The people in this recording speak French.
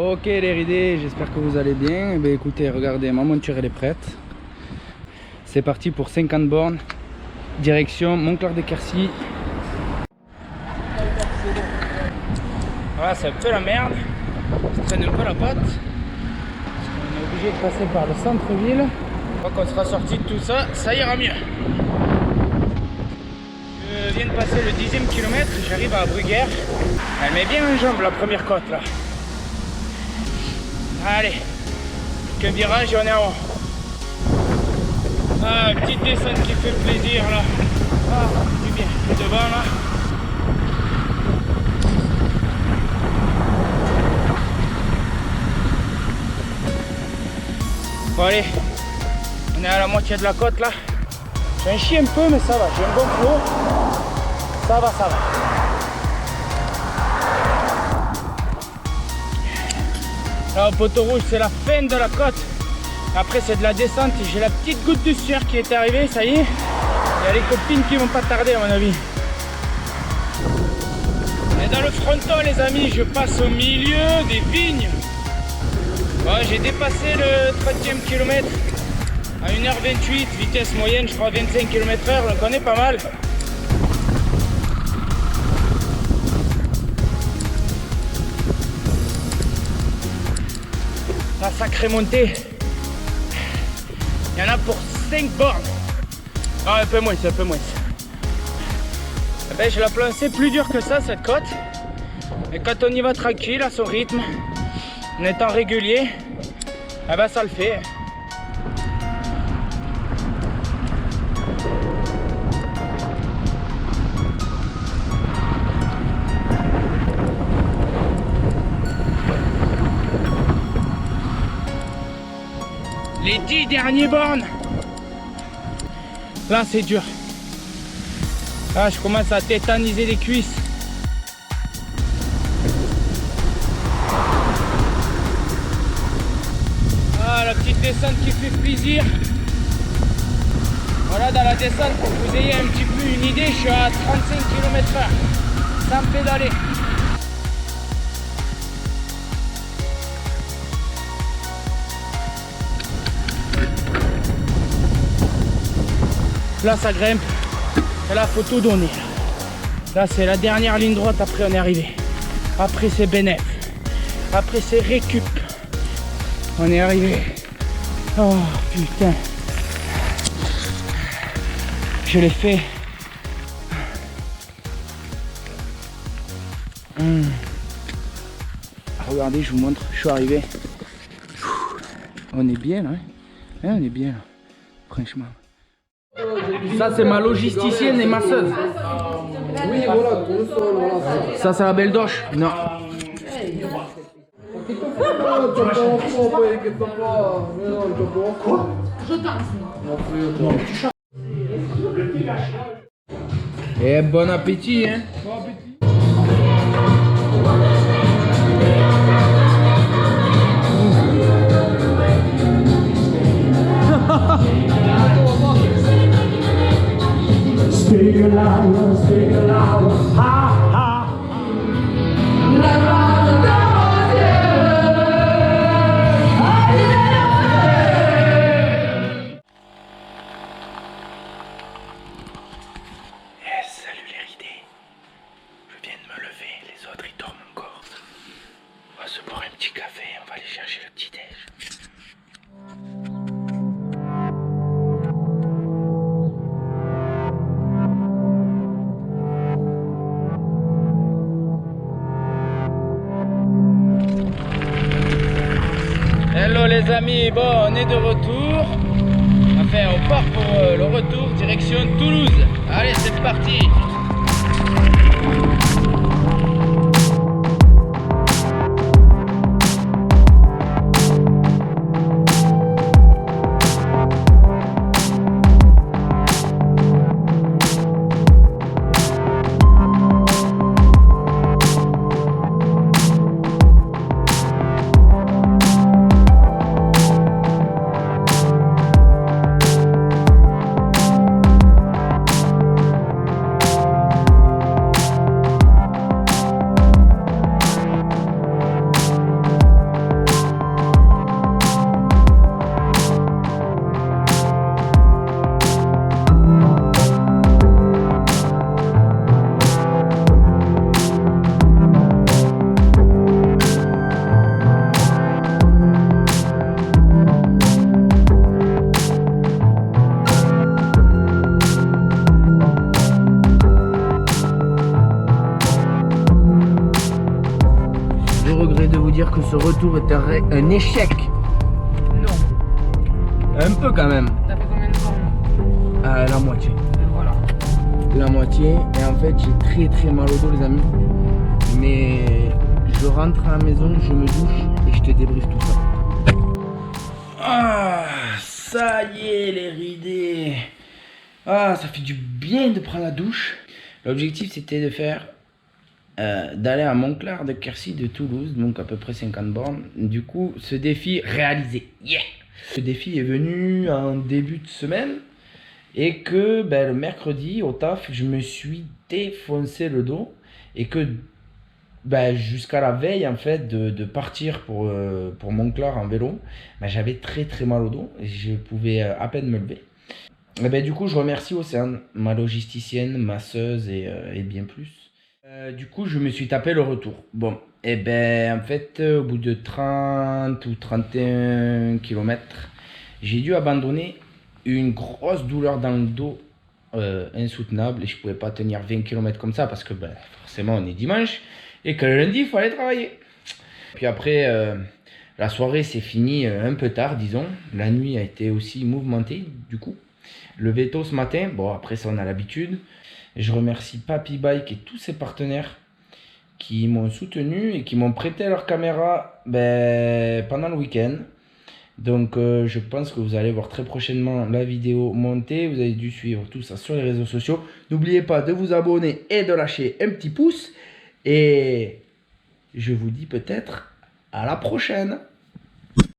Ok les ridés, j'espère que vous allez bien. Eh bien, écoutez, regardez, ma monture elle est prête. C'est parti pour 50 bornes. Direction Montclar-de-Quercy. Voilà, c'est un peu la merde. Je traîne un peu la patte. On est obligé de passer par le centre-ville. Une fois qu'on sera sorti de tout ça, ça ira mieux. Je viens de passer le 10e kilomètre, j'arrive à Bruguère. Elle met bien en jambe la première côte là. Allez, qu'un virage et on est en haut. Ah, petite descente qui fait plaisir là. Ah, du bien, devant là. Bon allez, on est à la moitié de la côte là. J'ai un chien un peu mais ça va, j'ai un bon flot. Ça va, ça va. Là au poteau rouge c'est la fin de la côte. Après c'est de la descente et j'ai la petite goutte de sueur qui est arrivée, ça y est. Il y a les copines qui vont pas tarder à mon avis. Et dans le fronton les amis, je passe au milieu des vignes. Ouais, j'ai dépassé le 30e kilomètre à 1h28, vitesse moyenne je crois 25 km/h, donc on est pas mal. La sacrée montée. Il y en a pour 5 bornes. Non, un peu moins, c'est un peu moins. Eh ben, je la pensais plus dur que ça cette côte. Et quand on y va tranquille à son rythme, en étant régulier, eh ben ça le fait. Les 10 derniers bornes. Là c'est dur. Là je commence à tétaniser les cuisses. La petite descente qui fait plaisir. Voilà, dans la descente, pour que vous ayez un petit peu une idée, je suis à 35 km/h sans pédaler. Là ça grimpe et là faut tout donner. Là c'est la dernière ligne droite, après on est arrivé. Après c'est bénéf. Après c'est récup. On est arrivé. Oh putain. Je l'ai fait. Regardez, je vous montre. Je suis arrivé. On est bien là. Hein, on est bien là. Franchement. Ça c'est ma logisticienne et masseuse. Oui, voilà. Ça c'est la belle doche. Non. Et bon appétit, hein. Bon appétit. Speak aloud, speak aloud, ha ha. Hello les amis, bon on est de retour. Enfin on part pour le retour direction Toulouse. Allez c'est parti. dire que ce retour est un échec? Non. Un peu quand même. T'as fait combien de temps? La moitié. Voilà. La moitié. Et en fait, j'ai très mal au dos, les amis. Mais je rentre à la maison, je me douche et je te débriefe tout ça. Ah, ça y est, les ridés. Ah, ça fait du bien de prendre la douche. L'objectif, c'était de faire d'aller à Montclar de Quercy de Toulouse, donc à peu près 50 bornes. Du coup, ce défi réalisé. Yeah! Ce défi est venu en début de semaine et que le mercredi au taf, je me suis défoncé le dos et que jusqu'à la veille en fait de partir pour Montclar en vélo, j'avais très mal au dos et je pouvais à peine me lever. Et du coup, je remercie Océane, ma logisticienne, masseuse et bien plus. Du coup, je me suis tapé le retour. Bon, en fait, au bout de 30 ou 31 km, j'ai dû abandonner. Une grosse douleur dans le dos insoutenable et je pouvais pas tenir 20 km comme ça parce que forcément on est dimanche et que le lundi il faut aller travailler. Puis après, la soirée s'est finie un peu tard, disons. La nuit a été aussi mouvementée du coup. Levé tôt ce matin, bon après ça on a l'habitude. Je remercie Papy Bike et tous ses partenaires qui m'ont soutenu et qui m'ont prêté leur caméra pendant le week-end. Donc je pense que vous allez voir très prochainement la vidéo montée. Vous avez dû suivre tout ça sur les réseaux sociaux. N'oubliez pas de vous abonner et de lâcher un petit pouce. Et je vous dis peut-être à la prochaine.